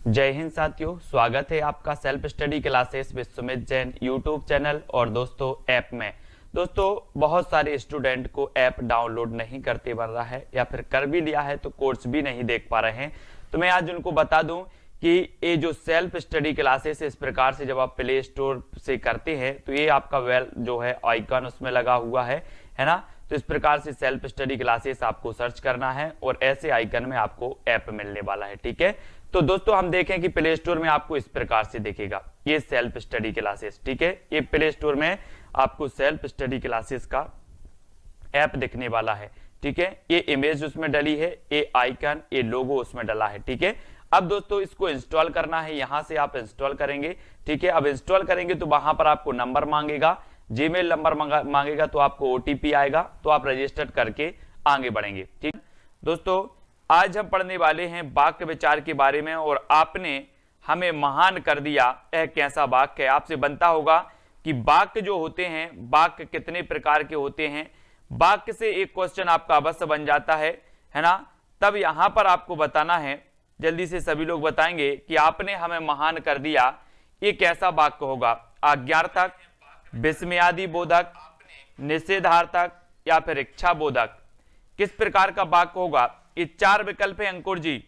जय हिंद साथियों, स्वागत है आपका self study classes with Sumit Jain YouTube channel और दोस्तों ऐप में। दोस्तों बहुत सारे स्टूडेंट को ऐप डाउनलोड नहीं करते बन रहा है या फिर कर भी लिया है तो कोर्स भी नहीं देख पा रहे हैं। तो मैं आज उनको बता दूं कि ये जो सेल्फ स्टडी क्लासेस इस प्रकार से जब आप प्ले स्टोर से करते हैं तो ये आपका जो है आइकन उसमें लगा हुआ है ना। तो इस प्रकार से सेल्फ स्टडी क्लासेस आपको सर्च करना है और ऐसे आइकन में आपको ऐप मिलने वाला है। ठीक है, तो दोस्तों हम देखें कि प्ले स्टोर में आपको इस प्रकार से दिखेगा ये सेल्फ स्टडी क्लासेस। ठीक है, ये प्ले स्टोर में आपको सेल्फ स्टडी क्लासेस का ऐप दिखने वाला है। ठीक है, ये इमेज उसमें डली है, ये आइकन, ये लोगो उसमें डला है। ठीक है, अब दोस्तों इसको इंस्टॉल करना है, यहां से आप इंस्टॉल करेंगे। ठीक है, अब इंस्टॉल करेंगे तो वहां पर आपको नंबर मांगेगा, जीमेल नंबर मांगेगा, तो आपको ओटीपी आएगा, तो आप रजिस्टर करके आगे बढ़ेंगे। ठीक दोस्तों, आज हम पढ़ने वाले हैं वाक्य विचार के बारे में और आपने हमें महान कर दिया यह कैसा वाक्य है। आपसे बनता होगा कि वाक्य जो होते हैं, वाक्य कितने प्रकार के होते हैं। वाक्य से एक क्वेश्चन आपका अवश्य बन जाता है ना। तब यहां पर आपको बताना है, जल्दी से सभी लोग बताएंगे कि आपने हमें महान कर दिया ये कैसा वाक्य होगा। आज्ञार्थक, विस्मयादि बोधक, निषेधार्थक या फिर इच्छा बोधक, किस प्रकार का वाक्य होगा। ये चार विकल्प है अंकुर जी।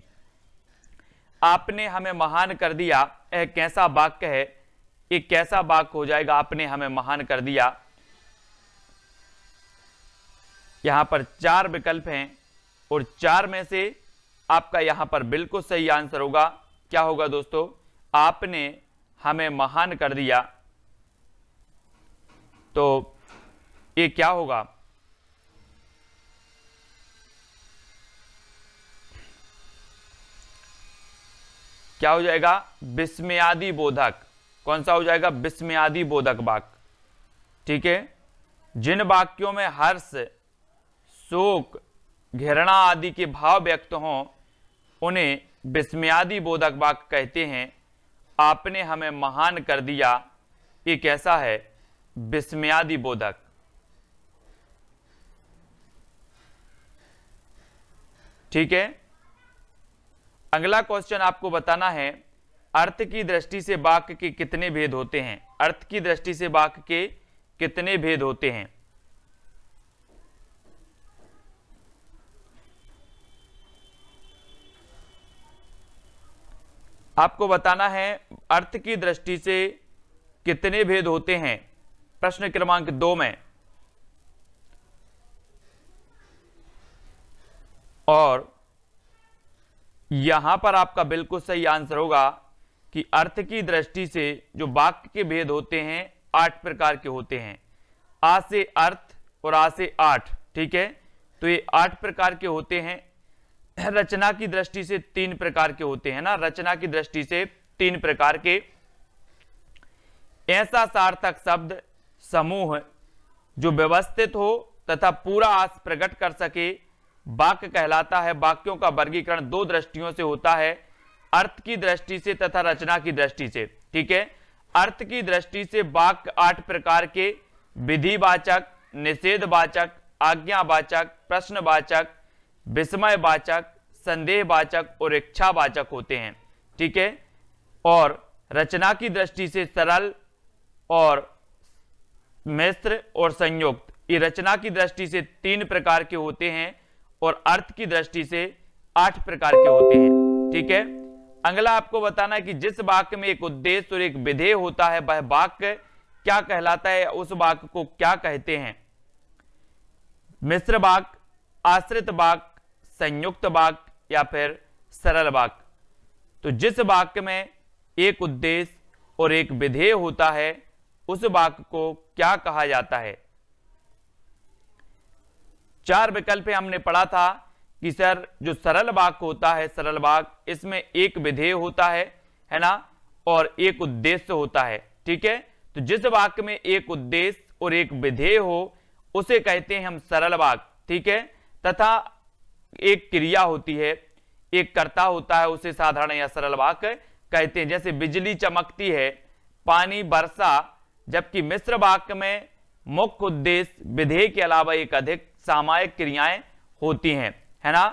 आपने हमें महान कर दिया यह कैसा वाक्य है, ये कैसा वाक्य हो जाएगा। आपने हमें महान कर दिया, यहां पर चार विकल्प हैं और चार में से आपका यहां पर बिल्कुल सही आंसर होगा। क्या होगा दोस्तों, आपने हमें महान कर दिया, तो ये क्या होगा। क्या हो जाएगा, विस्मयादि बोधक। कौन सा हो जाएगा, विस्मयादि बोधक वाक्य। ठीक है, जिन वाक्यों में हर्ष, शोक, घृणा आदि के भाव व्यक्त हों उन्हें विस्मयादि बोधक वाक्य कहते हैं। आपने हमें महान कर दिया ये कैसा है, विस्मयादि बोधक। ठीक है, अगला क्वेश्चन आपको बताना है अर्थ की दृष्टि से वाक्य के कितने भेद होते हैं। अर्थ की दृष्टि से वाक्य के कितने भेद होते हैं। आपको बताना है अर्थ की दृष्टि से कितने भेद होते हैं, प्रश्न क्रमांक 2 में। और यहां पर आपका बिल्कुल सही आंसर होगा कि अर्थ की दृष्टि से जो वाक्य के भेद होते हैं 8 प्रकार के होते हैं। आ से अर्थ और आ से 8। ठीक है, तो ये 8 प्रकार के होते हैं। रचना की दृष्टि से 3 प्रकार के होते हैं ना, रचना की दृष्टि से 3 प्रकार के। ऐसा सार्थक शब्द समूह जो व्यवस्थित हो तथा पूरा आस प्रकट कर सके वाक्य कहलाता है। वाक्यों का वर्गीकरण 2 दृष्टियों से होता है, अर्थ की दृष्टि से तथा रचना की दृष्टि से। ठीक है, अर्थ की दृष्टि से वाक्य 8 प्रकार के विधिवाचक, निषेधवाचक, आज्ञावाचक, प्रश्नवाचक, विस्मयवाचक, संदेहवाचक और इच्छावाचक होते हैं। ठीक है, और रचना की दृष्टि से सरल और मिश्र और संयुक्त, ये रचना की दृष्टि से 3 प्रकार के होते हैं और अर्थ की दृष्टि से 8 प्रकार के होते हैं। ठीक है, अगला आपको बताना है कि जिस वाक्य में एक उद्देश्य और एक विधेय होता है वह वाक्य क्या कहलाता है, उस वाक्य को क्या कहते हैं। मिश्र वाक्य, आश्रित वाक्य, संयुक्त वाक्य या फिर सरल वाक्य। तो जिस वाक्य में एक उद्देश्य और एक विधेय होता है उस वाक्य को क्या कहा जाता है। 4 विकल्प हमने पढ़ा था कि सर जो सरल वाक्य होता है, सरल वाक्य, इसमें एक विधेय होता है ना, और एक उद्देश्य होता है। ठीक है, तो जिस वाक्य में एक उद्देश्य और एक विधेय हो उसे कहते हैं हम सरल वाक्य। ठीक है, तथा एक क्रिया होती है, एक कर्ता होता है, उसे साधारण या सरल वाक्य कहते हैं। जैसे बिजली चमकती है, पानी बरसा, जबकि मिश्र वाक्य में मुख्य उद्देश्य विधेय के अलावा एक अधिक सामायिक क्रियाएं होती हैं, है ना।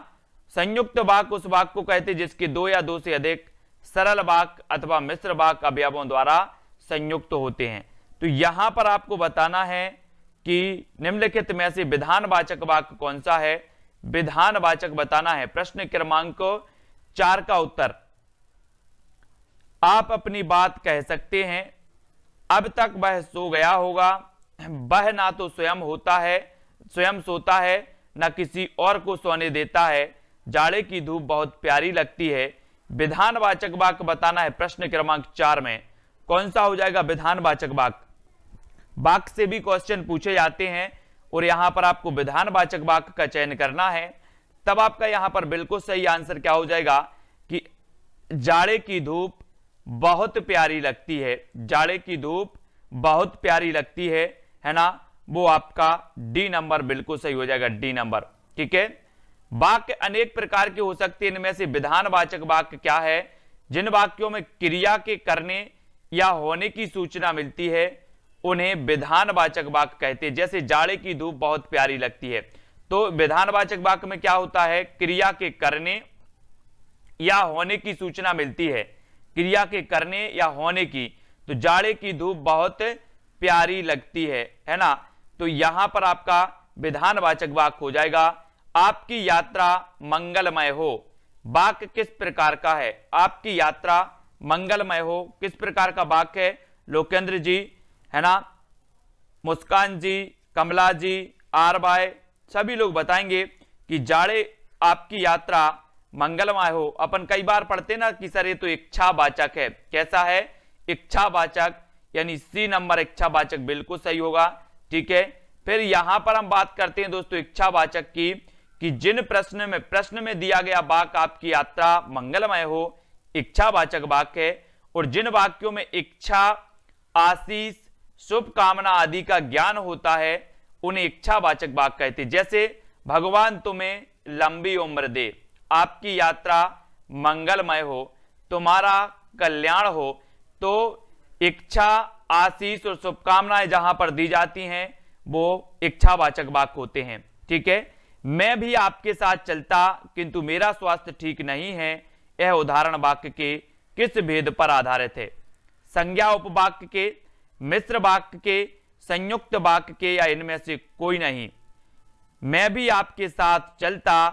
संयुक्त वाक्य उस वाक्य को कहते हैं जिसके 2 या 2 से अधिक सरल वाक्य अथवा मिश्र वाक्य अवयवों द्वारा संयुक्त होते हैं। तो यहां पर आपको बताना है कि निम्नलिखित में से विधानवाचक वाक्य कौन सा है, विधानवाचक बताना है। प्रश्न क्रमांक 4 का उत्तर, आप अपनी बात कह सकते हैं। अब तक वह सो गया होगा, वह ना तो स्वयं सोता है न किसी और को सोने देता है, जाड़े की धूप बहुत प्यारी लगती है। विधानवाचक वाक्य बताना है। प्रश्न क्रमांक 4 में कौन सा हो जाएगा विधानवाचक वाक्य। वाक्य से भी क्वेश्चन पूछे जाते हैं और यहां पर आपको विधानवाचक वाक्य का चयन करना है, तब आपका यहां पर बिल्कुल सही आंसर क्या हो जाएगा कि जाड़े की धूप बहुत प्यारी लगती है, जाड़े की धूप बहुत प्यारी लगती है ना, वो आपका डी नंबर बिल्कुल सही हो जाएगा, डी नंबर। ठीक है, वाक्य अनेक प्रकार के हो सकते हैं। इनमें से विधानवाचक वाक्य क्या है, जिन वाक्यों में क्रिया के करने या होने की सूचना मिलती है उन्हें विधानवाचक वाक्य कहते हैं। जैसे जाड़े की धूप बहुत प्यारी लगती है, तो विधानवाचक वाक्य में क्या होता है, क्रिया के करने या होने की सूचना मिलती है, क्रिया के करने या होने की। तो जाड़े की धूप बहुत प्यारी लगती है ना। तो यहां पर आपका विधानवाचक वाक्य हो जाएगा आपकी यात्रा मंगलमय हो। वाक्य किस प्रकार का है, आपकी यात्रा मंगलमय हो, किस प्रकार का वाक्य है, लोकेंद्र जी है ना, मुस्कान जी, कमला जी, आर बाय, सभी लोग बताएंगे कि जाड़े आपकी यात्रा मंगलमय हो। अपन कई बार पढ़ते ना कि सर ये तो इच्छावाचक है, कैसा है, इच्छावाचक, यानी सी नंबर इच्छावाचक बिल्कुल सही होगा। ठीक है, फिर यहां पर हम बात करते हैं दोस्तों इच्छावाचक की, कि जिन प्रश्न में दिया गया वाक्य आपकी यात्रा मंगलमय हो, इच्छावाचक वाक्य है, और जिन वाक्यों में इच्छा, आशीष, शुभकामना आदि का ज्ञान होता है उन्हें इच्छावाचक वाक्य कहते हैं। जैसे भगवान तुम्हें लंबी उम्र दे, आपकी यात्रा मंगलमय हो, तुम्हारा कल्याण हो। तो इच्छा, आशीष और शुभकामनाएं जहां पर दी जाती हैं वो इच्छावाचक वाक्य होते हैं। ठीक है, मैं भी आपके साथ चलता किंतु मेरा स्वास्थ्य ठीक नहीं है, यह उदाहरण वाक्य के किस भेद पर आधारित है, संज्ञा उपवाक्य के, मिश्र वाक्य के, संयुक्त वाक्य के, या इनमें से कोई नहीं। मैं भी आपके साथ चलता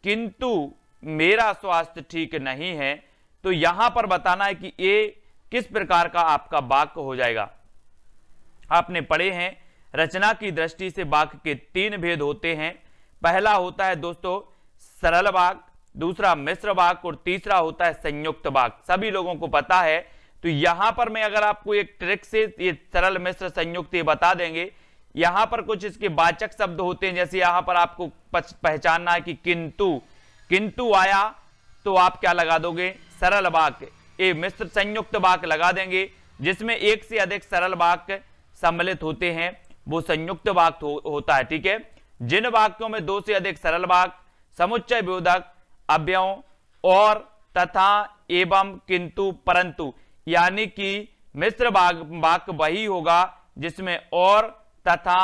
किंतु मेरा स्वास्थ्य ठीक नहीं है, तो यहां पर बताना है कि ये किस प्रकार का आपका वाक्य हो जाएगा। आपने पढ़े हैं रचना की दृष्टि से वाक्य के 3 भेद होते हैं। पहला होता है दोस्तों सरल वाक्य, दूसरा मिश्र वाक्य और तीसरा होता है संयुक्त वाक्य, सभी लोगों को पता है। तो यहां पर मैं अगर आपको एक ट्रिक से ये सरल मिश्र संयुक्त ये बता देंगे, यहां पर कुछ इसके वाचक शब्द होते हैं। जैसे यहां पर आपको पहचानना है कि किंतु आया, तो आप क्या लगा दोगे, सरल वाक्य। ये मिश्र संयुक्त वाक्य लगा देंगे जिसमें एक से अधिक सरल वाक्य सम्मिलित होते हैं, वो संयुक्त वाक्य होता है। ठीक है, जिन वाक्यों में 2 से अधिक सरल वाक्य, समुच्चय बोधक, अव्ययों और, तथा, एवं, किंतु, परंतु, यानी कि मिश्र वाक्य वही होगा जिसमें और, तथा,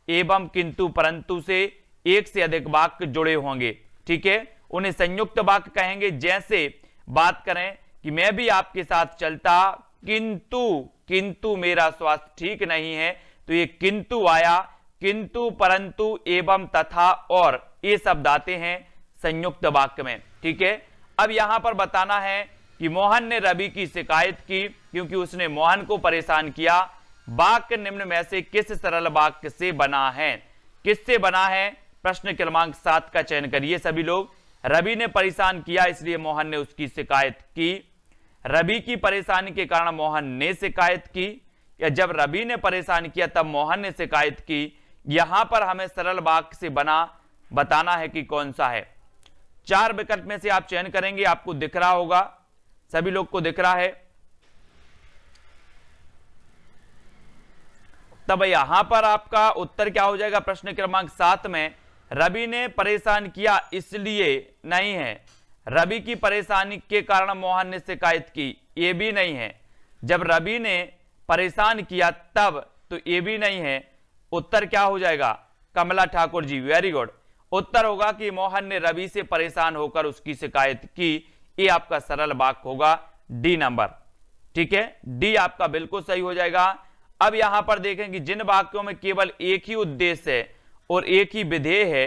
एवं, किंतु, परंतु से एक से अधिक वाक्य जुड़े होंगे। ठीक है, उन्हें संयुक्त वाक्य कहेंगे। जैसे बात करें कि मैं भी आपके साथ चलता किंतु मेरा स्वास्थ्य ठीक नहीं है, तो ये किंतु आया, किंतु, परंतु, एवं, तथा और, ये शब्द आते हैं संयुक्त वाक्य में। ठीक है, अब यहां पर बताना है कि मोहन ने रवि की शिकायत की क्योंकि उसने मोहन को परेशान किया। वाक्य निम्न में से किस सरल वाक्य से बना है, किससे बना है, प्रश्न क्रमांक 7 का चयन करिए सभी लोग। रवि ने परेशान किया इसलिए मोहन ने उसकी शिकायत की, रवि की परेशानी के कारण मोहन ने शिकायत की, या जब रवि ने परेशान किया तब मोहन ने शिकायत की। यहां पर हमें सरल वाक्य से बना बताना है कि कौन सा है। 4 विकल्प में से आप चयन करेंगे, आपको दिख रहा होगा, सभी लोग को दिख रहा है। तब यहां पर आपका उत्तर क्या हो जाएगा, प्रश्न क्रमांक 7 में रवि ने परेशान किया इसलिए नहीं है, रवि की परेशानी के कारण मोहन ने शिकायत की, ये भी नहीं है। जब रवि ने परेशान किया तब, तो ये भी नहीं है। उत्तर क्या हो जाएगा, कमला ठाकुर जी, वेरी गुड। उत्तर होगा कि मोहन ने रवि से परेशान होकर उसकी शिकायत की, ये आपका सरल वाक्य होगा, डी नंबर, ठीक है, डी आपका बिल्कुल सही हो जाएगा। अब यहां पर देखें कि जिन वाक्यों में केवल एक ही उद्देश्य है और एक ही विधेय है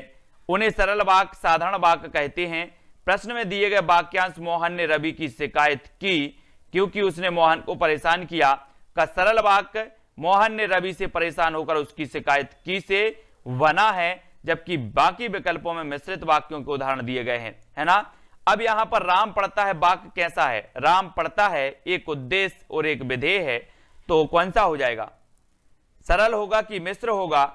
उन्हें सरल वाक्य, साधारण वाक्य कहते हैं। प्रश्न में दिए गए वाक्यांश मोहन ने रवि की शिकायत की क्योंकि उसने मोहन को परेशान किया का सरल वाक्य मोहन ने रवि से परेशान होकर उसकी शिकायत की से बना है, जबकि बाकी विकल्पों में मिश्रित वाक्यों के उदाहरण दिए गए हैं, है ना। अब यहां पर राम पढ़ता है वाक्य कैसा है, राम पढ़ता है एक उद्देश्य और एक विधेय है, तो कौन सा हो जाएगा, सरल होगा कि मिश्र होगा,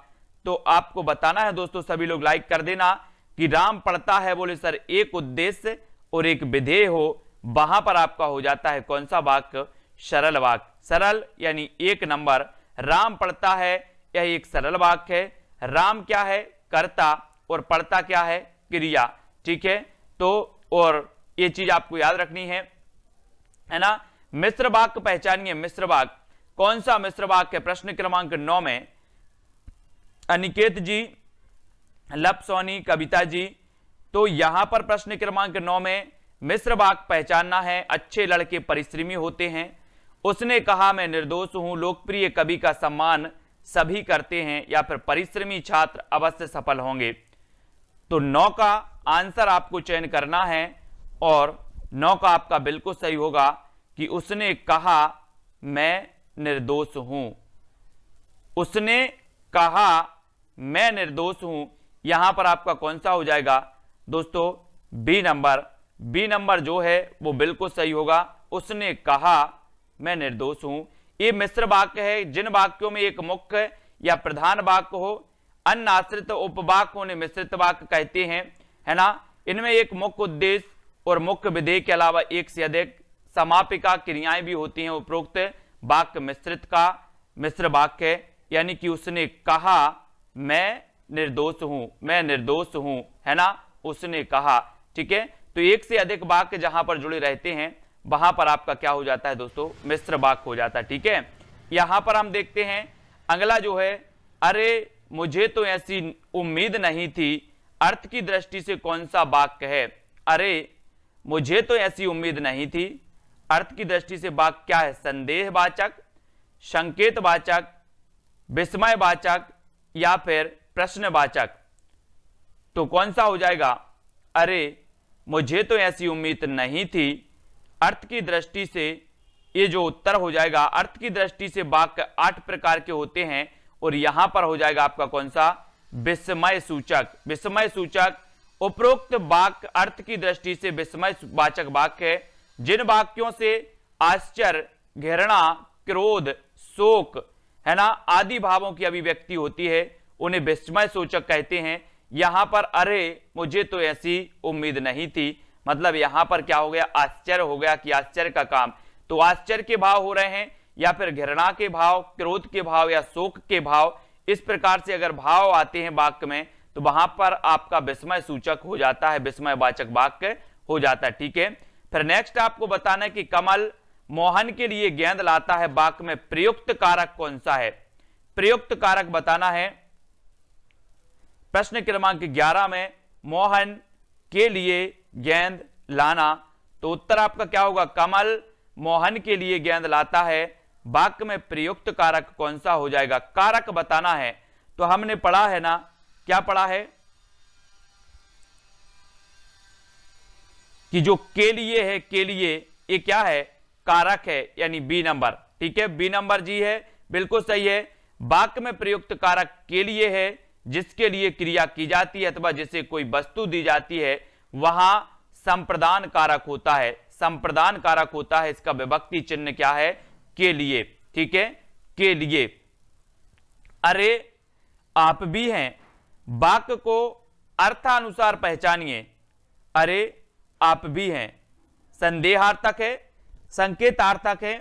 तो आपको बताना है दोस्तों। सभी लोग लाइक कर देना कि राम पढ़ता है बोले सर एक उद्देश्य और एक विधेय हो, वहां पर आपका हो जाता है कौन सा वाक्य, सरल वाक्य। सरल यानी एक नंबर, राम पढ़ता है यह एक सरल वाक्य है। राम क्या है, कर्ता, और पढ़ता क्या है, क्रिया, ठीक है। तो और ये चीज आपको याद रखनी है ना। मिश्र वाक्य पहचानिए, मिश्र वाक्य कौन सा मिश्र वाक्य है, प्रश्न क्रमांक 9 में अनिकेत जी, लप सोनी, कविता जी। तो यहां पर प्रश्न क्रमांक 9 में मिश्र वाक्य पहचानना है। अच्छे लड़के परिश्रमी होते हैं, उसने कहा मैं निर्दोष हूं, लोकप्रिय कवि का सम्मान सभी करते हैं, या फिर परिश्रमी छात्र अवश्य सफल होंगे। तो 9 का आंसर आपको चयन करना है और 9 का आपका बिल्कुल सही होगा कि उसने कहा मैं निर्दोष हूं, उसने कहा मैं निर्दोष हूं। यहां पर आपका कौन सा हो जाएगा दोस्तों, बी नंबर। बी नंबर जो है वो बिल्कुल सही होगा, उसने कहा मैं निर्दोष हूं। ये मिश्र वाक्य है। जिन वाक्यों में एक मुख्य या प्रधान वाक्य हो, अन्य आश्रित उपवाक्यों ने मिश्रित वाक्य कहते हैं, है ना। इनमें एक मुख्य उद्देश्य और मुख्य विधेय के अलावा एक से अधिक समापिका क्रियाएं भी होती हैं। उपरोक्त वाक्य मिश्रित का मिश्र वाक्य है, यानी कि उसने कहा मैं निर्दोष हूं, मैं निर्दोष हूं, है ना, उसने कहा, ठीक है। तो एक से अधिक वाक्य जहां पर जुड़े रहते हैं वहां पर आपका क्या हो जाता है दोस्तों, मिश्र वाक्य हो जाता है, ठीक है। यहां पर हम देखते हैं अगला जो है, अरे मुझे तो ऐसी उम्मीद नहीं थी, अर्थ की दृष्टि से कौन सा वाक्य है। अरे मुझे तो ऐसी उम्मीद नहीं थी, अर्थ की दृष्टि से वाक्य क्या है, संदेहवाचक, संकेतवाचक, विस्मयवाचक या फिर प्रश्नवाचक। तो कौन सा हो जाएगा, अरे मुझे तो ऐसी उम्मीद नहीं थी, अर्थ की दृष्टि से ये जो उत्तर हो जाएगा। अर्थ की दृष्टि से वाक्य 8 प्रकार के होते हैं और यहां पर हो जाएगा आपका कौन सा, विस्मय सूचक। विस्मय सूचक उपरोक्त वाक्य अर्थ की दृष्टि से विस्मय वाचक वाक्य है। जिन वाक्यों से आश्चर्य, घृणा, क्रोध, शोक, है ना, आदि भावों की अभिव्यक्ति होती है उन्हें विस्मय सूचक कहते हैं। यहां पर अरे मुझे तो ऐसी उम्मीद नहीं थी, मतलब यहां पर क्या हो गया, आश्चर्य हो गया कि आश्चर्य का काम, तो आश्चर्य के भाव हो रहे हैं या फिर घृणा के भाव, क्रोध के भाव या शोक के भाव। इस प्रकार से अगर भाव आते हैं वाक्य में तो वहां पर आपका विस्मय सूचक हो जाता है, विस्मयवाचक वाक्य हो जाता है, ठीक है। फिर नेक्स्ट आपको बताना है कि कमल मोहन के लिए गेंद लाता है, वाक्य में प्रयुक्त कारक कौन सा है, प्रयुक्त कारक बताना है। प्रश्न क्रमांक 11 में मोहन के लिए गेंद लाना, तो उत्तर आपका क्या होगा, कमल मोहन के लिए गेंद लाता है, वाक्य में प्रयुक्त कारक कौन सा हो जाएगा, कारक बताना है। तो हमने पढ़ा है ना, क्या पढ़ा है कि जो के लिए है, के लिए ये क्या है, कारक है, यानी बी नंबर, ठीक है, बी नंबर जी है, बिल्कुल सही है। वाक्य में प्रयुक्त कारक के लिए है, जिसके लिए क्रिया की जाती है अथवा जिसे कोई वस्तु दी जाती है, वहां संप्रदान कारक होता है, संप्रदान कारक होता है। इसका विभक्ति चिन्ह क्या है, के लिए, ठीक है, के लिए। अरे आप भी हैं, वाक्य को अर्थानुसार पहचानिए। अरे आप भी हैं संदेहार्थक है, संकेतार्थक है,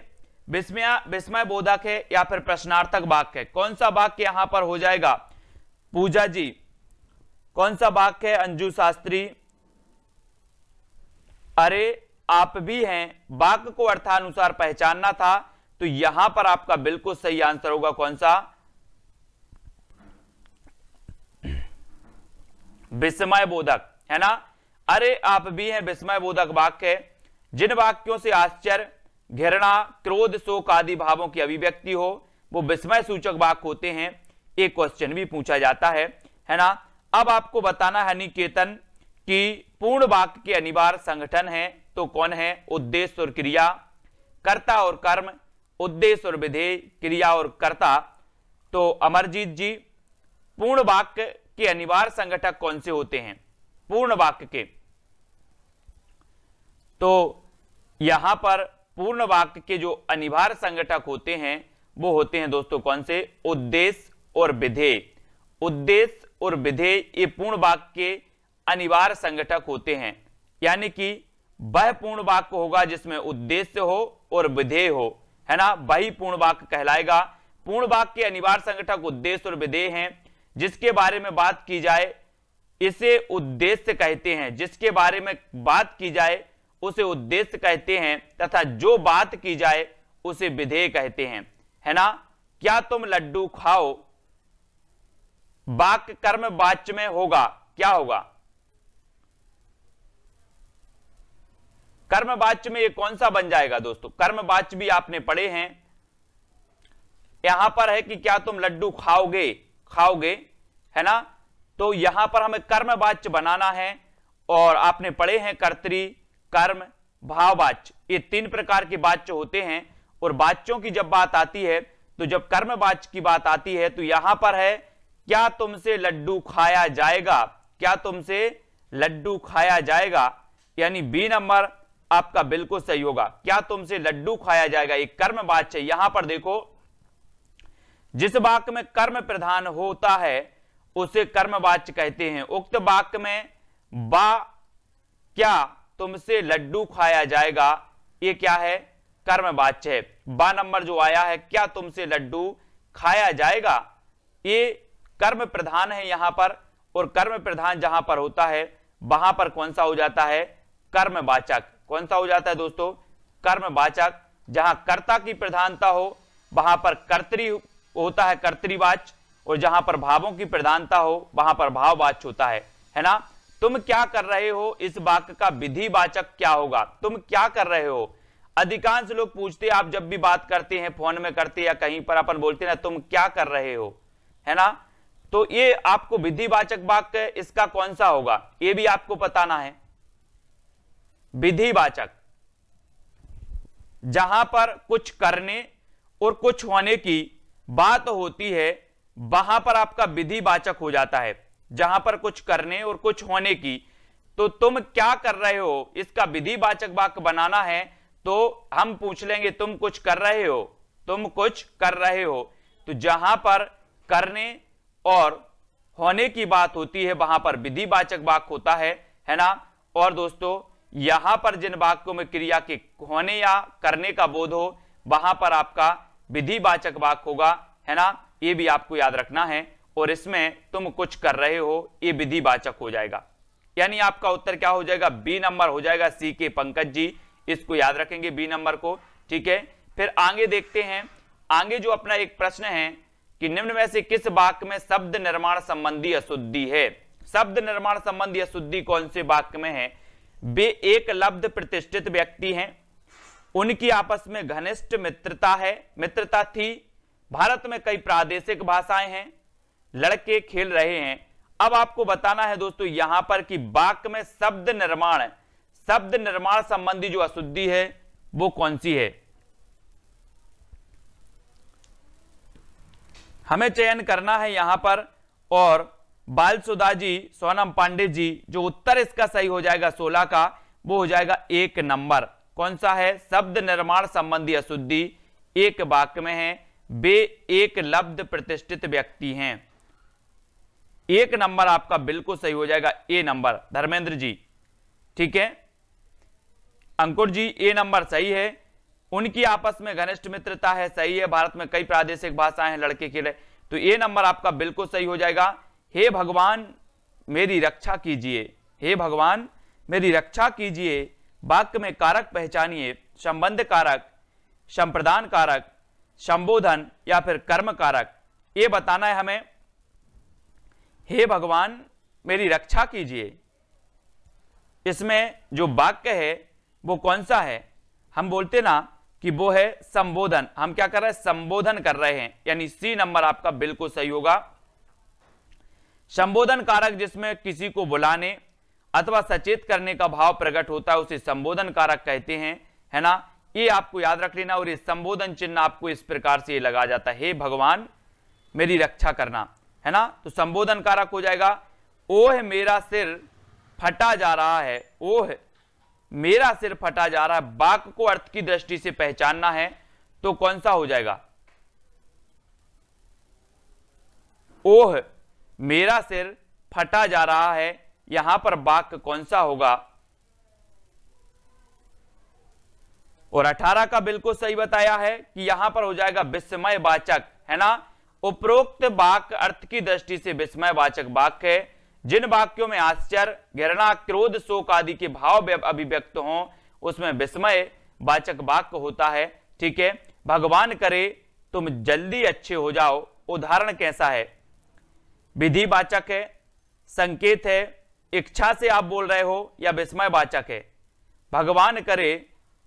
विस्मय बोधक है या फिर प्रश्नार्थक वाक्य है। कौन सा वाक्य यहां पर हो जाएगा, पूजा जी कौन सा वाक्य है, अंजू शास्त्री। अरे आप भी हैं, वाक्य को अर्थानुसार पहचानना था, तो यहां पर आपका बिल्कुल सही आंसर होगा कौन सा, विस्मय बोधक, है ना। अरे आप भी हैं विस्मय बोधक वाक्य है। जिन वाक्यों से आश्चर्य, घृणा, क्रोध, शोक आदि भावों की अभिव्यक्ति हो वो विस्मय सूचक वाक्य होते हैं। एक क्वेश्चन भी पूछा जाता है ना। अब आपको बताना है निकेतन कि पूर्ण वाक्य के अनिवार्य संगठन है तो कौन है? उद्देश्य और क्रिया, कर्ता और कर्म, उद्देश्य और विधेय, क्रिया और कर्ता। तो अमरजीत जी, पूर्ण वाक्य के अनिवार्य संगठक कौन से होते हैं पूर्ण वाक्य के? तो यहां पर पूर्ण वाक्य के जो अनिवार्य संगठक होते हैं वो होते हैं दोस्तों कौन से? उद्देश्य और विधेय। उद्देश्य और विधेय ये पूर्ण वाक्य के अनिवार्य संगठक होते हैं, यानी कि वह पूर्ण वाक्य होगा जिसमें उद्देश्य हो और विधेय हो, है ना, वही पूर्ण वाक्य कहलाएगा। पूर्ण वाक्य के अनिवार्य संगठक उद्देश्य और विधेय हैं। जिसके बारे में बात की जाए इसे उद्देश्य कहते हैं, जिसके बारे में बात की जाए उसे उद्देश्य कहते हैं, तथा जो बात की जाए उसे विधेय कहते हैं, है ना। क्या तुम लड्डू खाओ वाक्य कर्म वाच्य में होगा, क्या होगा? कर्म वाच्य में ये कौन सा बन जाएगा दोस्तों? कर्म वाच्य भी आपने पढ़े हैं। यहां पर है कि क्या तुम लड्डू खाओगे, खाओगे, है ना। तो यहां पर हमें कर्म वाच्य बनाना है और आपने पढ़े हैं कर्तरी, कर्म, भाववाच्य, ये 3 प्रकार के वाच्य होते हैं। और वाच्यों की जब बात आती है तो जब कर्म वाच्य की बात आती है तो यहां पर है क्या तुमसे लड्डू खाया जाएगा, क्या तुमसे लड्डू खाया जाएगा, यानी बी नंबर आपका बिल्कुल सही होगा। क्या तुमसे लड्डू खाया जाएगा, एक कर्म वाच्य। यहां पर देखो जिस वाक्य में कर्म प्रधान होता है उसे कर्म वाच्य कहते हैं। उक्त वाक्य में बा क्या तुमसे लड्डू खाया जाएगा, ये क्या है? कर्म वाच्य है। बा नंबर जो आया है क्या तुमसे लड्डू खाया जाएगा, ये कर्म प्रधान है यहां पर। और कर्म प्रधान जहां पर होता है वहां पर कौन सा हो जाता है? कर्मवाचक। कौन सा हो जाता है दोस्तों? कर्मवाचक। जहां कर्ता की प्रधानता हो वहां पर कर्तरी होता है, कर्तरीवाच्य। और जहां पर भावों की प्रधानता हो वहां पर भाववाच्य होता है ना। तुम क्या कर रहे हो, इस वाक्य का विधिवाचक क्या होगा? तुम क्या कर रहे हो? अधिकांश लोग पूछते हैं, आप जब भी बात करते हैं फोन में करते हैं या कहीं पर अपन बोलते हैं ना तुम क्या कर रहे हो, है ना। तो ये आपको विधिवाचक वाक्य इसका कौन सा होगा ये भी आपको बताना है। विधिवाचक जहां पर कुछ करने और कुछ होने की बात होती है वहां पर आपका विधिवाचक हो जाता है। जहां पर कुछ करने और कुछ होने की, तो तुम क्या कर रहे हो इसका विधिवाचक वाक्य बनाना है तो हम पूछ लेंगे तुम कुछ कर रहे हो, तुम कुछ कर रहे हो। तो जहां पर करने और होने की बात होती है वहां पर विधिवाचक वाक्य होता है ना। और दोस्तों यहां पर जिन वाक्यों में क्रिया के होने या करने का बोध हो वहां पर आपका विधिवाचक वाक्य होगा, है ना। ये भी आपको याद रखना है। और इसमें तुम कुछ कर रहे हो ये विधिवाचक हो जाएगा, यानी आपका उत्तर क्या हो जाएगा? बी नंबर हो जाएगा। सी के पंकज जी इसको याद रखेंगे बी नंबर को, ठीक है। फिर आगे देखते हैं, आगे जो अपना एक प्रश्न है कि निम्न में से किस वाक्य में शब्द निर्माण संबंधी अशुद्धि है? शब्द निर्माण संबंधी अशुद्धि कौन से वाक्य में है? वे एक लब्ध प्रतिष्ठित व्यक्ति हैं, उनकी आपस में घनिष्ठ मित्रता थी, भारत में कई प्रादेशिक भाषाएं हैं, लड़के खेल रहे हैं। अब आपको बताना है दोस्तों यहां पर कि वाक्य में शब्द निर्माण संबंधी जो अशुद्धि है वो कौन सी है? हमें चयन करना है यहां पर। और बालसुधा जी, सोनम पांडे जी, जो उत्तर इसका सही हो जाएगा 16 का वो हो जाएगा 1 नंबर। कौन सा है? शब्द निर्माण संबंधी अशुद्धि एक वाक्य में है, वे एक लब्ध प्रतिष्ठित व्यक्ति हैं। 1 नंबर आपका बिल्कुल सही हो जाएगा, ए नंबर। धर्मेंद्र जी, ठीक है। अंकुर जी, ए नंबर सही है। उनकी आपस में घनिष्ठ मित्रता है, सही है। भारत में कई प्रादेशिक भाषाएं हैं, लड़के खेले, तो ए नंबर आपका बिल्कुल सही हो जाएगा। हे भगवान मेरी रक्षा कीजिए, हे भगवान मेरी रक्षा कीजिए वाक्य में कारक पहचानिए, संबंध कारक, संप्रदान कारक, संबोधन या फिर कर्म कारक, ये बताना है हमें। हे भगवान मेरी रक्षा कीजिए, इसमें जो वाक्य है वो कौन सा है? हम बोलते ना कि वो है संबोधन। हम क्या कर रहे हैं? संबोधन कर रहे हैं, यानी सी नंबर आपका बिल्कुल सही होगा। संबोधन कारक जिसमें किसी को बुलाने अथवा सचेत करने का भाव प्रकट होता है उसे संबोधन कारक कहते हैं, है ना। ये आपको याद रख लेना। और ये संबोधन चिन्ह आपको इस प्रकार से लगा जाता है, हे भगवान मेरी रक्षा करना, है ना। तो संबोधन कारक हो जाएगा ओह मेरा सिर फटा जा रहा है, ओह मेरा सिर फटा जा रहा है। वाक्य को अर्थ की दृष्टि से पहचानना है तो कौन सा हो जाएगा? ओह मेरा सिर फटा जा रहा है, यहां पर वाक्य कौन सा होगा? और 18 का बिल्कुल सही बताया है कि यहां पर हो जाएगा विस्मयवाचक, है ना। उपरोक्त वाक्य अर्थ की दृष्टि से विस्मयवाचक वाक्य है। जिन वाक्यों में आश्चर्य, घृणा, क्रोध, शोक आदि के भाव अभिव्यक्त हों उसमें विस्मय वाचक वाक्य होता है, ठीक है। भगवान करे तुम जल्दी अच्छे हो जाओ, उदाहरण कैसा है? विधिवाचक है, संकेत है, इच्छा से आप बोल रहे हो या विस्मयवाचक है? भगवान करे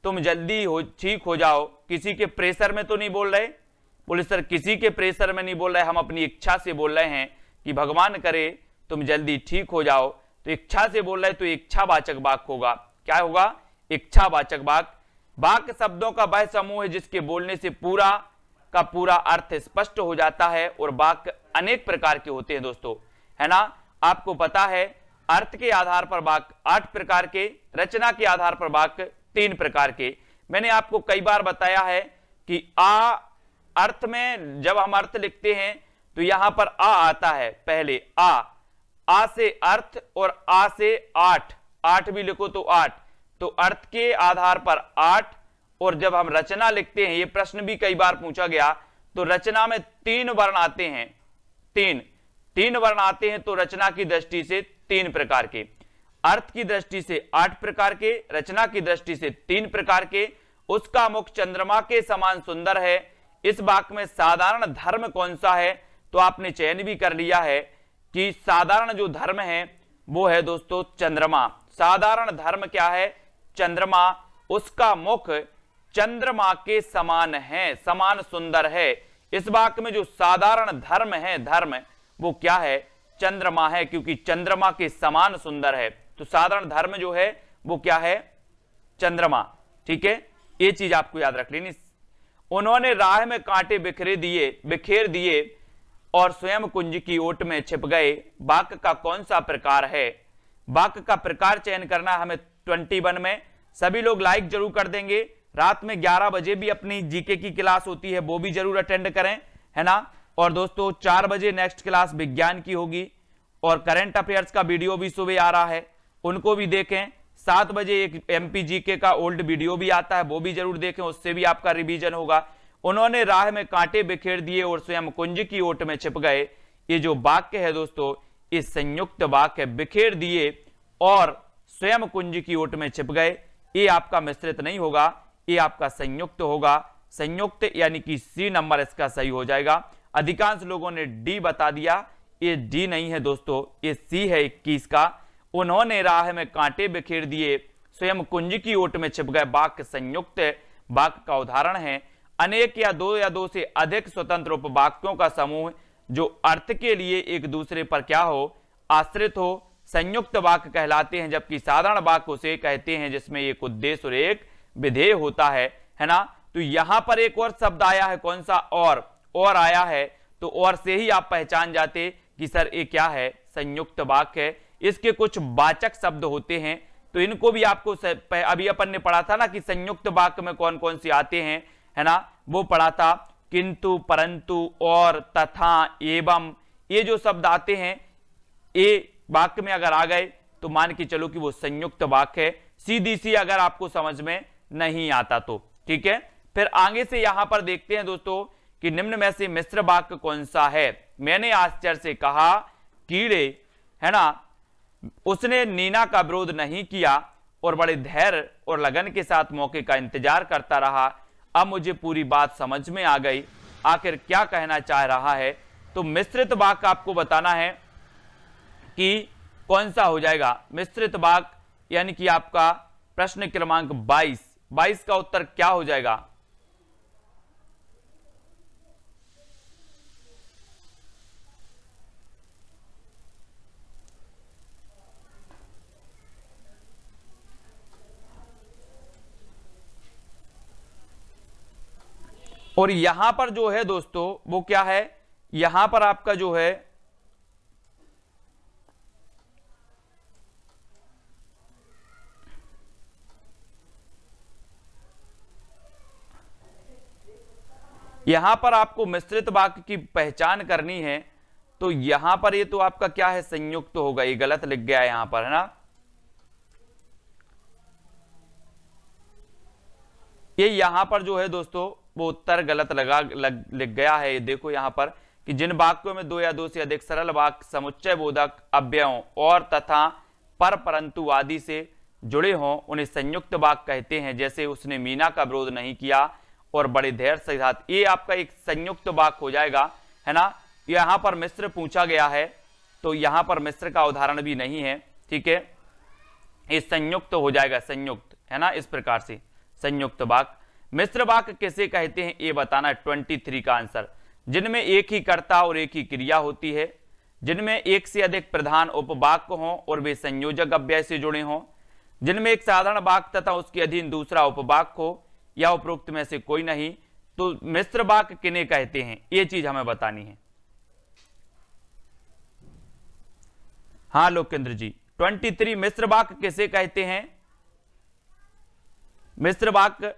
तुम जल्दी ठीक हो जाओ, किसी के प्रेशर में तो नहीं बोल रहे, बोले सर किसी के प्रेशर में नहीं बोल रहे, हम अपनी इच्छा से बोल रहे हैं कि भगवान करे तुम जल्दी ठीक हो जाओ। तो इच्छा से बोल रहे तो इच्छावाचक वाक्य होगा। क्या होगा? इच्छावाचक वाक्य। वाक्य शब्दों का वह समूह है जिसके बोलने से पूरा का पूरा अर्थ स्पष्ट हो जाता है। और वाक्य अनेक प्रकार के होते हैं दोस्तों, है ना। आपको पता है अर्थ के आधार पर वाक्य 8 प्रकार के, रचना के आधार पर वाक्य 3 प्रकार के। मैंने आपको कई बार बताया है कि आ अर्थ में जब हम अर्थ लिखते हैं तो यहां पर आ आता है पहले, आ से अर्थ और आ से 8 भी लिखो तो 8, तो अर्थ के आधार पर 8। और जब हम रचना लिखते हैं, ये प्रश्न भी कई बार पूछा गया, तो रचना में 3 वर्ण आते हैं, 3 वर्ण आते हैं। तो रचना की दृष्टि से 3 प्रकार के, अर्थ की दृष्टि से 8 प्रकार के, रचना की दृष्टि से 3 प्रकार के। उसका मुख चंद्रमा के समान सुंदर है। इस वाक्य में साधारण धर्म कौन सा है? तो आपने चयन भी कर लिया है कि साधारण जो धर्म है वो है दोस्तों चंद्रमा। साधारण धर्म क्या है? चंद्रमा। उसका मुख चंद्रमा के समान है, समान सुंदर है। इस वाक्य में जो साधारण धर्म है, धर्म वो क्या है? चंद्रमा है, क्योंकि चंद्रमा के समान सुंदर है। तो साधारण धर्म जो है वो क्या है? चंद्रमा, ठीक है। ये चीज आपको याद रख लेनी। उन्होंने राह में कांटे बिखेर दिए और स्वयं कुंज की ओट में छिप गए। वाक्य का कौन सा प्रकार है? वाक्य का प्रकार चयन करना हमें 21 में। सभी लोग लाइक जरूर कर देंगे। रात में 11 बजे भी अपनी जीके की क्लास होती है, वो भी जरूर अटेंड करें, है ना। और दोस्तों 4 बजे नेक्स्ट क्लास विज्ञान की होगी और करंट अफेयर्स का वीडियो भी सुबह आ रहा है, उनको भी देखें। 7 बजे एक एमपी जीके का ओल्ड वीडियो भी आता है, वो भी जरूर देखें, उससे भी आपका रिवीजन होगा। उन्होंने राह में कांटे बिखेर दिए और स्वयं कुंज की ओट में छिप गए। ये जो वाक्य है दोस्तों, इस संयुक्त वाक्य बिखेर दिए और स्वयं कुंज की ओट में छिप गए, ये आपका मिश्रित नहीं होगा, ये आपका संयुक्त होगा। संयुक्त यानी कि सी नंबर इसका सही हो जाएगा। अधिकांश लोगों ने डी बता दिया, ये डी नहीं है दोस्तों, ये सी है 21 का। उन्होंने राह में कांटे बिखेर दिए, स्वयं कुंज की ओट में छिप गए। वाक्य संयुक्त वाक्य का उदाहरण है। अनेक या दो से अधिक स्वतंत्र उपवाक्यों का समूह जो अर्थ के लिए एक दूसरे पर क्या हो? आश्रित हो, संयुक्त वाक्य कहलाते हैं। जबकि साधारण वाक्य उसे कहते हैं जिसमें एक उद्देश्य और एक विधेय होता है ना। तो यहां पर एक और शब्द आया है, कौन सा? और आया है, तो और से ही आप पहचान जाते कि सर ये क्या है? संयुक्त वाक्य है। इसके कुछ वाचक शब्द होते हैं, तो इनको भी आपको अभी अपन ने पढ़ा था ना कि संयुक्त वाक्य में कौन कौन से आते हैं, है ना, वो पढ़ा था। किंतु, परंतु, और, तथा, एवं, ये जो शब्द आते हैं, ये वाक्य में अगर आ गए तो मान के चलो कि वो संयुक्त वाक्य है। सीधी सी अगर आपको समझ में नहीं आता तो, ठीक है। फिर आगे से यहां पर देखते हैं दोस्तों कि निम्न में से मिश्र वाक्य कौन सा है? मैंने आश्चर्य से कहा, कीड़े, है ना, उसने नीना का विरोध नहीं किया और बड़े धैर्य और लगन के साथ मौके का इंतजार करता रहा। अब मुझे पूरी बात समझ में आ गई, आखिर क्या कहना चाह रहा है। तो मिश्रित वाक्य आपको बताना है कि कौन सा हो जाएगा। मिश्रित वाक्य यानी कि आपका प्रश्न क्रमांक 22 का उत्तर क्या हो जाएगा? और यहां पर जो है दोस्तों वो क्या है, यहां पर आपका जो है यहां पर आपको मिश्रित वाक्य की पहचान करनी है। तो यहां पर ये तो आपका क्या है, संयुक्त तो होगा, ये गलत लिख गया है यहां पर, है ना। ये यहां पर जो है दोस्तों वो उत्तर गलत लिख गया है। ये देखो यहां पर कि जिन वाक्यों में दो या दो से अधिक सरल वाक्य समुच्चय बोधक अव्ययों और तथा पर परंतु आदि से जुड़े हों उन्हें संयुक्त वाक्य कहते हैं। जैसे उसने मीना का विरोध नहीं किया और बड़े धैर्य से साथ, ये आपका एक संयुक्त वाक्य हो जाएगा, है ना। यहां पर मिश्र पूछा गया है तो यहां पर मिश्र का उदाहरण भी नहीं है, ठीक है। ये संयुक्त हो जाएगा, संयुक्त, है ना। इस प्रकार से संयुक्त वाक्य। मिश्र वाक्य किसे कहते हैं ये बताना है 23 का आंसर। जिनमें एक ही कर्ता और एक ही क्रिया होती है, जिनमें एक से अधिक प्रधान उपवाक्य हों और वे संयोजक अव्यय से जुड़े हों, जिनमें एक साधारण वाक्य तथा उसके अधीन दूसरा उपवाक्य हो या उपरोक्त में से कोई नहीं। तो मिश्र वाक्य किन्हें कहते हैं ये चीज हमें बतानी है। हाँ लोकेंद्र जी, 23 मिश्र वाक्य किसे कहते हैं? मिश्र वाक्य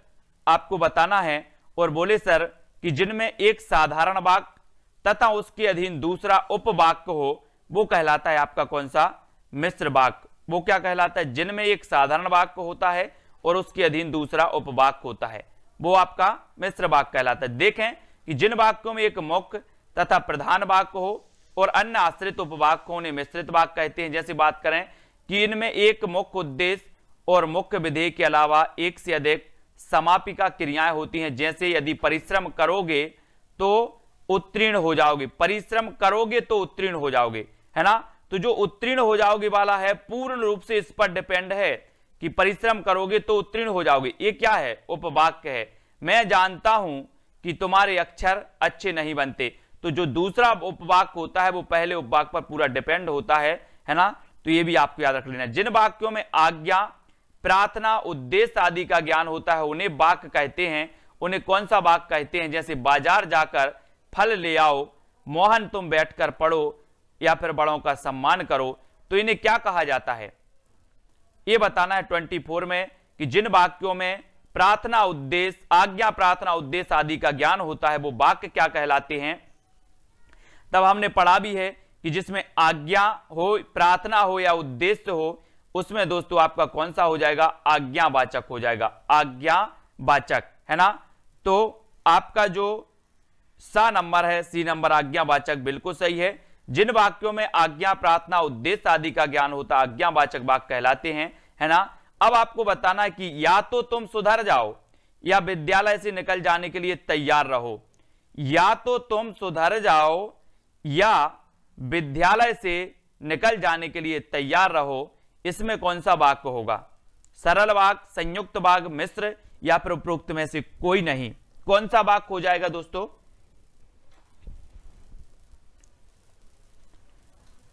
आपको बताना है। और बोले सर कि जिनमें एक साधारण वाक्य तथा उसके अधीन दूसरा उपवाक्य हो वो कहलाता है आपका कौन सा? मिश्र वाक्य। वो क्या कहलाता है? जिनमें एक साधारण वाक्य होता है और उसके अधीन दूसरा उपवाक्य होता है, वो आपका मिश्र वाक्य कहलाता है। देखें कि जिन वाक्यों में एक मुख्य तथा प्रधान वाक्य हो और अन्य आश्रित उपवाक्य हो उन्हें मिश्रित वाक्य कहते हैं। जैसे बात करें कि इनमें एक मुख्य उद्देश्य और मुख्य विधेय के अलावा एक से अधिक समापिका क्रियाएं होती हैं। जैसे यदि परिश्रम करोगे तो उत्तीर्ण हो जाओगे, परिश्रम करोगे तो उत्तीर्ण हो जाओगे, है ना। तो जो उत्तीर्ण हो जाओगे वाला है पूर्ण रूप से इस पर डिपेंड है कि परिश्रम करोगे तो उत्तीर्ण हो जाओगे। ये क्या है? उपवाक्य है। मैं जानता हूं कि तुम्हारे अक्षर अच्छे नहीं बनते, तो जो दूसरा उपवाक्य होता है वो पहले उपवाक्य पर पूरा डिपेंड होता है ना। तो ये भी आपको याद रख लेना। जिन वाक्यों में आज्ञा, प्रार्थना, उद्देश्य आदि का ज्ञान होता है उन्हें वाक्य कहते हैं। उन्हें कौन सा वाक्य कहते हैं? जैसे बाजार जाकर फल ले आओ, मोहन तुम बैठकर पढ़ो, या फिर बड़ों का सम्मान करो। तो इन्हें क्या कहा जाता है ये बताना है 24 में कि जिन वाक्यों में प्रार्थना, उद्देश्य, आज्ञा, प्रार्थना, उद्देश्य आदि का ज्ञान होता है वो वाक्य क्या कहलाते हैं। तब हमने पढ़ा भी है कि जिसमें आज्ञा हो, प्रार्थना हो या उद्देश्य हो उसमें दोस्तों आपका कौन सा हो जाएगा? आज्ञावाचक हो जाएगा, आज्ञावाचक, है ना। तो आपका जो सा नंबर है, सी नंबर, आज्ञावाचक, बिल्कुल सही है। जिन वाक्यों में आज्ञा, प्रार्थना, उद्देश्य आदि का ज्ञान होता है आज्ञावाचक वाक्य कहलाते हैं, है ना। अब आपको बताना है कि या तो तुम सुधर जाओ या विद्यालय से निकल जाने के लिए तैयार रहो। या तो तुम सुधर जाओ या विद्यालय से निकल जाने के लिए तैयार रहो, इसमें कौन सा वाक्य होगा? सरल वाक्य, संयुक्त वाक्य, मिश्र, या फिर उपरोक्त में से कोई नहीं? कौन सा वाक्य हो जाएगा दोस्तों?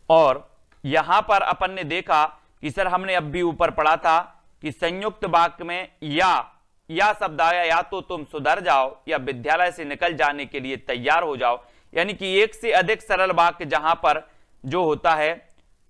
और यहां पर अपन ने देखा कि सर हमने अब भी ऊपर पढ़ा था कि संयुक्त वाक्य में या शब्द आया, या तो तुम सुधर जाओ या विद्यालय से निकल जाने के लिए तैयार हो जाओ। यानी कि एक से अधिक सरल वाक्य जहां पर जो होता है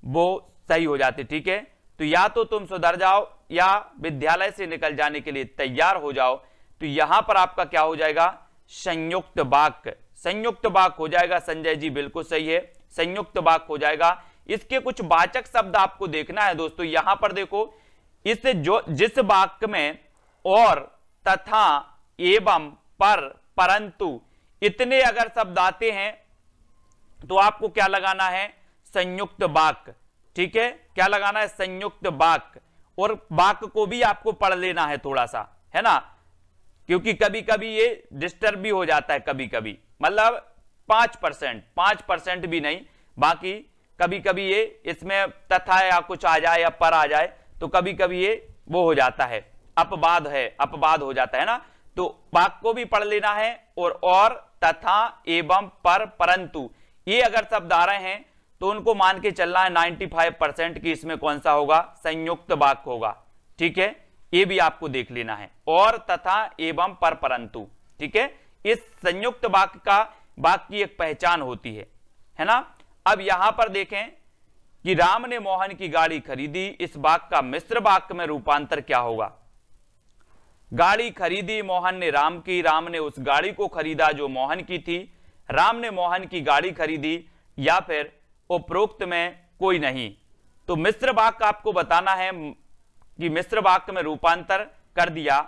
वो सही हो जाते, ठीक है। तो या तो तुम सुधर जाओ या विद्यालय से निकल जाने के लिए तैयार हो जाओ। तो यहां पर आपका क्या हो जाएगा? संयुक्त वाक्य, संयुक्त वाक्य हो जाएगा। संजय जी बिल्कुल सही है, संयुक्त वाक्य हो जाएगा। इसके कुछ वाचक शब्द आपको देखना है दोस्तों। यहां पर देखो, इस जो जिस वाक्य में और, तथा, एवं, पर, परंतु इतने अगर शब्द आते हैं तो आपको क्या लगाना है? संयुक्त वाक्य, ठीक है। क्या लगाना है? संयुक्त वाक्य। और वाक्य को भी आपको पढ़ लेना है थोड़ा सा, है ना, क्योंकि कभी कभी ये डिस्टर्ब भी हो जाता है, कभी कभी मतलब 5% भी नहीं, बाकी कभी कभी ये इसमें तथा या कुछ आ जाए या पर आ जाए तो कभी कभी ये वो हो जाता है अपवाद, है अपवाद हो जाता है ना। तो वाक्य को भी पढ़ लेना है, और तथा, एवं, पर, परंतु, ये अगर शब्द आ रहे हैं तो उनको मान के चलना है 95% की इसमें कौन सा होगा, संयुक्त वाक्य होगा। ठीक है, ये भी आपको देख लेना है, और, तथा, एवं, पर, परंतु। ठीक है, इस संयुक्त वाक्य की एक पहचान होती है ना। अब यहां पर देखें कि राम ने मोहन की गाड़ी खरीदी, इस वाक्य का मिश्र वाक्य में रूपांतर क्या होगा। गाड़ी खरीदी मोहन ने राम की, राम ने उस गाड़ी को खरीदा जो मोहन की थी, राम ने मोहन की गाड़ी खरीदी, या फिर उपरोक्त में कोई नहीं। तो मिश्र वाक्य आपको बताना है कि मिश्र वाक्य में रूपांतर कर दिया।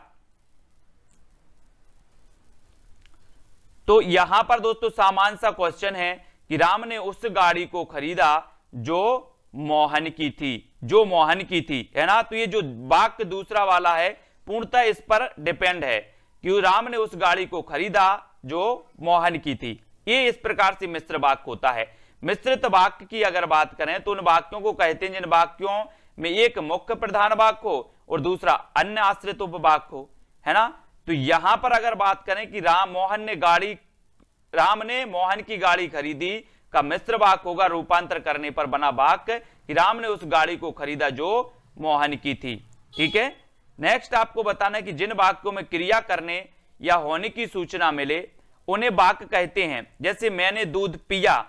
तो यहां पर दोस्तों सामान्य सा क्वेश्चन है कि राम ने उस गाड़ी को खरीदा जो मोहन की थी, जो मोहन की थी, है ना। तो ये जो वाक्य दूसरा वाला है पूर्णतः इस पर डिपेंड है कि राम ने उस गाड़ी को खरीदा जो मोहन की थी। ये इस प्रकार से मिश्र वाक्य होता है। मिश्रित वाक्य की अगर बात करें तो उन वाक्यों को कहते हैं जिन वाक्यों में एक मुख्य प्रधान वाक्य हो और दूसरा अन्य आश्रित उपवाक्य हो, है ना। तो यहां पर अगर बात करें कि राम ने मोहन की गाड़ी खरीदी का मिश्र वाक्य होगा रूपांतर करने पर बना वाक्य कि राम ने उस गाड़ी को खरीदा जो मोहन की थी। ठीक है, नेक्स्ट आपको बताना है कि जिन वाक्यों में क्रिया करने या होने की सूचना मिले उन्हें वाक्य कहते हैं। जैसे मैंने दूध पिया,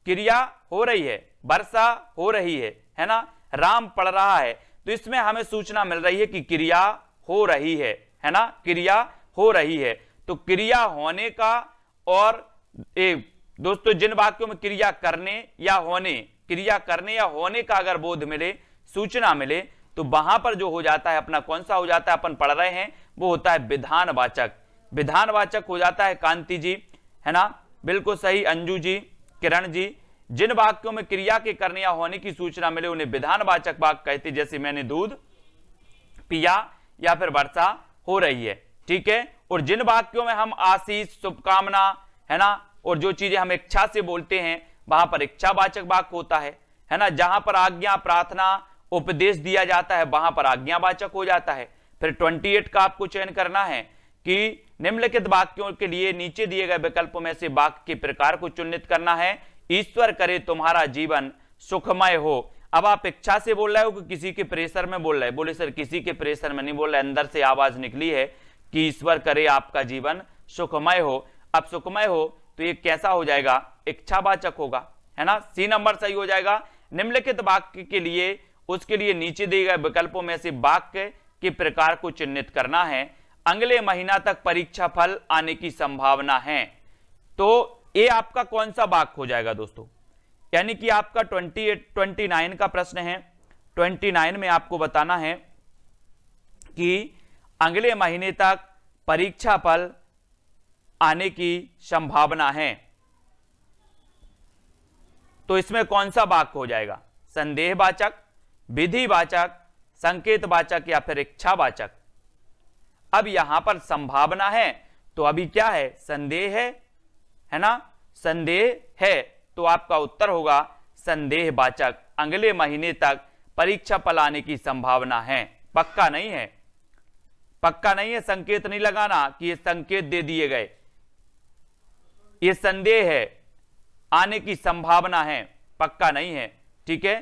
क्रिया हो रही है, वर्षा हो रही है ना, राम पढ़ रहा है, तो इसमें हमें सूचना मिल रही है कि क्रिया हो रही है ना, क्रिया हो रही है। तो क्रिया होने का, और दोस्तों जिन वाक्यों में क्रिया करने या होने का अगर बोध मिले, सूचना मिले, तो वहां पर जो हो जाता है अपना कौन सा हो जाता है, अपन पढ़ रहे हैं, वो होता है विधानवाचक। विधानवाचक हो जाता है कांति जी, है ना, बिल्कुल सही, अंजू जी, किरण जी। जिन वाक्यों में क्रिया के करने या होने की सूचना मिले उन्हें विधानवाचक वाक्य कहते, जैसे मैंने दूध पिया या फिर वर्षा हो रही है। ठीक है, और जिन वाक्यों में हम आशीष, शुभकामना, है ना, और जो चीजें हम इच्छा से बोलते हैं वहां पर इच्छावाचक वाक्य होता है ना। जहां पर आज्ञा, प्रार्थना, उपदेश दिया जाता है वहां पर आज्ञावाचक हो जाता है। फिर 28 का आपको चयन करना है कि निम्नलिखित वाक्यों के लिए नीचे दिए गए विकल्पों में से वाक्य के प्रकार को चिन्हित करना है। ईश्वर करे तुम्हारा जीवन सुखमय हो। अब आप इच्छा से बोल रहे हो कि किसी के प्रेशर में बोल रहे हैं? बोले सर किसी के प्रेशर में नहीं बोल रहे, अंदर से आवाज निकली है कि ईश्वर करे आपका जीवन सुखमय हो। अब सुखमय हो तो ये कैसा हो जाएगा, इच्छावाचक होगा, है ना। सी नंबर सही हो जाएगा। निम्नलिखित वाक्य के लिए उसके लिए नीचे दिए गए विकल्पों में से वाक्य के प्रकार को चिन्हित करना है। अगले महीना तक परीक्षा फल आने की संभावना है। तो ये आपका कौन सा वाक्य हो जाएगा दोस्तों, यानी कि आपका 29 का प्रश्न है। 29 में आपको बताना है कि अगले महीने तक परीक्षा फल आने की संभावना है। तो इसमें कौन सा वाक्य हो जाएगा, संदेहवाचक, विधिवाचक, संकेतवाचक या फिर इच्छावाचक। अब यहां पर संभावना है तो अभी क्या है, संदेह है ना, संदेह है, तो आपका उत्तर होगा संदेहवाचक। अगले महीने तक परीक्षा फल आने की संभावना है, पक्का नहीं है, पक्का नहीं है। संकेत नहीं लगाना कि ये संकेत दे दिए गए, ये संदेह है, आने की संभावना है, पक्का नहीं है। ठीक है,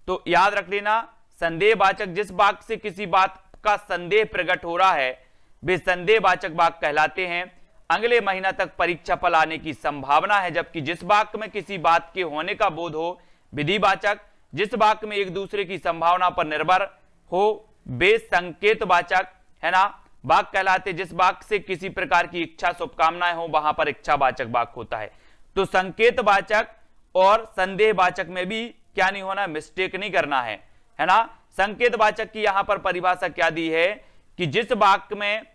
तो याद रख लेना, संदेहवाचक जिस वाक्य से किसी बात का संदेह प्रकट हो रहा है वे संदेहवाचक वाक्य कहलाते हैं। अगले महीना तक परीक्षा फल आने की संभावना है, जबकि जिस वाक्य में किसी बात के होने का बोध हो, विधिवाचक। जिस वाक्य में एक दूसरे की संभावना पर निर्भर हो वे संकेतवाचक, है ना, वाक्य कहलाते। जिस वाक्य से किसी प्रकार की इच्छा, शुभकामनाएं हो वहां पर इच्छावाचक वाक्य होता है। तो संकेतवाचक और संदेहवाचक में भी क्या नहीं होना, मिस्टेक नहीं करना है ना। संकेतवाचक की यहां पर परिभाषा क्या दी है कि जिस वाक्य में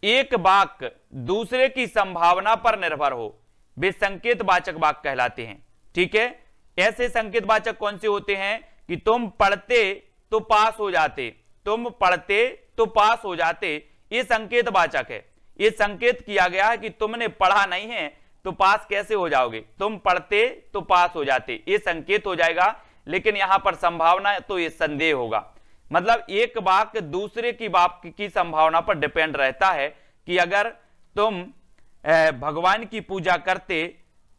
एक वाक्य दूसरे की संभावना पर निर्भर हो वे संकेतवाचक वाक्य कहलाते हैं। ठीक है, ऐसे संकेतवाचक कौन से होते हैं कि तुम पढ़ते तो पास हो जाते, तुम पढ़ते तो पास हो जाते, ये संकेतवाचक है। ये संकेत किया गया है कि तुमने पढ़ा नहीं है तो पास कैसे हो जाओगे, तुम पढ़ते तो पास हो जाते, ये संकेत हो जाएगा। लेकिन यहां पर संभावना तो ये संदेह होगा। मतलब एक वाक्य दूसरे की वाक्य की संभावना पर डिपेंड रहता है कि अगर तुम भगवान की पूजा करते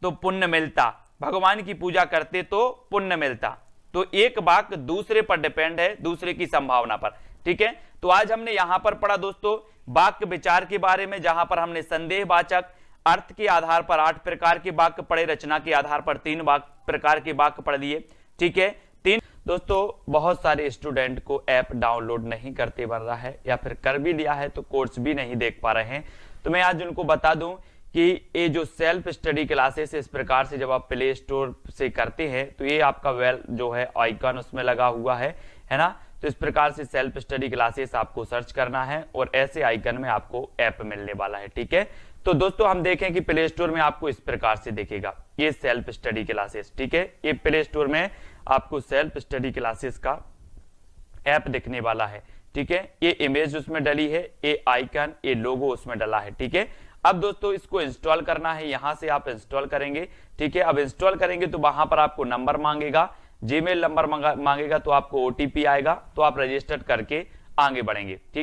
तो पुण्य मिलता, भगवान की पूजा करते तो पुण्य मिलता। तो एक वाक्य दूसरे पर डिपेंड है, दूसरे की संभावना पर। ठीक है, तो आज हमने यहां पर पढ़ा दोस्तों वाक्य विचार के बारे में, जहां पर हमने संदेहवाचक, अर्थ के आधार पर 8 प्रकार के वाक्य पढ़े, रचना के आधार पर 3 प्रकार के वाक्य पढ़ लिए। ठीक है, 3। दोस्तों बहुत सारे स्टूडेंट को ऐप डाउनलोड नहीं करते बन रहा है, या फिर कर भी लिया है तो कोर्स भी नहीं देख पा रहे हैं। तो मैं आज उनको बता दूं कि ये जो सेल्फ स्टडी क्लासेस इस प्रकार से जब आप प्ले स्टोर से करते हैं तो ये आपका वेल जो है आइकन उसमें लगा हुआ है ना। तो इस प्रकार से सेल्फ स्टडी क्लासेस आपको सर्च करना है और ऐसे आइकन में आपको ऐप मिलने वाला है। ठीक है, तो दोस्तों हम देखें कि प्ले स्टोर में आपको इस प्रकार से दिखेगा ये सेल्फ स्टडी क्लासेस। ठीक है, ये प्ले स्टोर में आपको सेल्फ स्टडी क्लासेस का ऐप दिखने वाला है। ठीक है, ये इमेज उसमें डली है, ये आइकन, ये लोगो उसमें डला है। ठीक है, अब दोस्तों इसको इंस्टॉल करना है, यहां से आप इंस्टॉल करेंगे। ठीक है, अब इंस्टॉल करेंगे तो वहां पर आपको नंबर मांगेगा, जीमेल नंबर मांगेगा, तो आपको ओटीपी आएगा, तो आप रजिस्टर करके आगे बढ़ेंगे। ठीक।